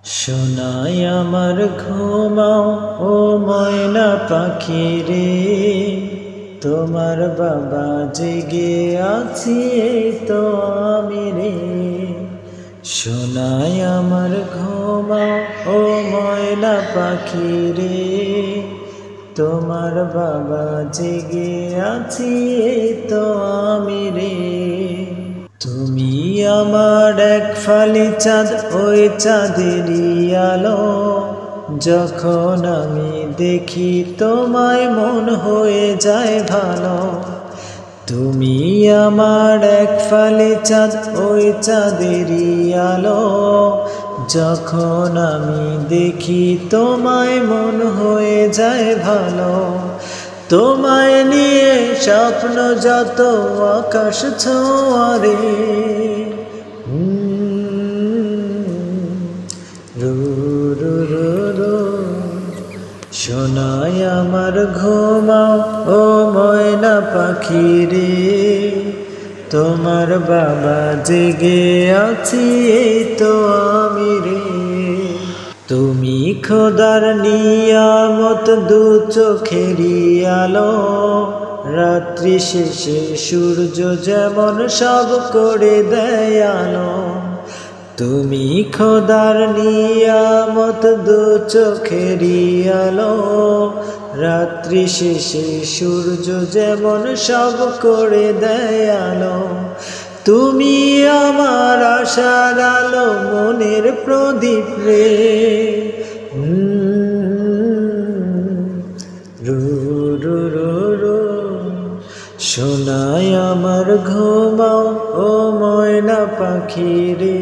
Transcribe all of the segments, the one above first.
সোনাই আমার ঘুমাও ও ময়না পাখি রে, তোমার বাবা জেগে আছি এই তো আমি রে। সোনাই আমার ঘুমাও ও ময়না পাখি রে, তোমার বাবা জেগে আছি এই তো আমি রে। তুমি আমার এক ফালি চাঁদ, ওই চাঁদেরই আলো, যখন আমি দেখি তোমায় মন হয়ে যায় ভালো। তুমি আমার এক ফালি চাঁদ, ওই চাঁদেরই আলো, যখন আমি দেখি তোমায় মন হয়ে যায় ভালো। তোমায় নিয়ে স্বপ্ন যত আকাশ ছোঁয়ারে, রু রু রু রু। সোনাই আমার ঘুমাও ও ময়না পাখি রে, তোমার বাবা জেগে আছি এই তো আমি রে। তুমি খোদার নিয়ামত, দু চোখেরই আলো, রাত্রি শেষে সূর্য যেমন সব করে দেয় আলো। তুমি খোদার নিয়ামত, দু চোখেরই আলো, রাত্রি শেষে সূর্য যেমন সব করে দেয় আলো। তুমি আমার আশার আলো, মনের প্রদীপ রে, রু রু রু রু। সোনাই আমার ঘুমাও ও ময়না পাখি রে,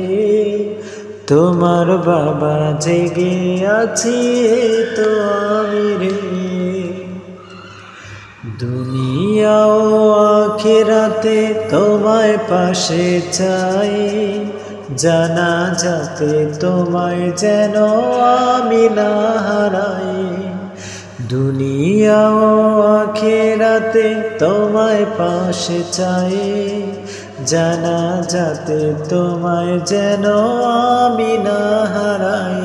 তোমার বাবা জেগে আছি এই তো আমি রে। দুনিয়া ও আখিরাতে তোমায় পাশে চাই, জানাজাতে তোমায় যেন আমি না হারাই। দুনিয়া ও আখিরাতে তোমায় পাশে চাই, জানাজাতে তোমায় যেন আমি না হারাই।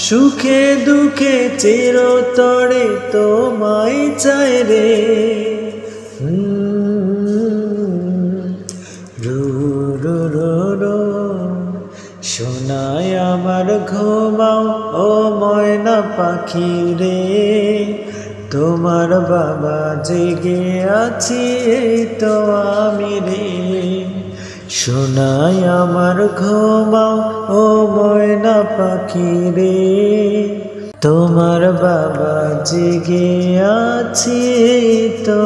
সুখে দুঃখে চিরতরে তোমায় চাই রে, রু রু রু রু। সোনাই আমার ঘুমাও ও ময়না পাখি রে, তোমার বাবা জেগে আছি এই তো আমি রে। সোনাই আমার ঘুমাও ও ময়না পাখি রে, তোমার বাবা জেগে আছি এই তো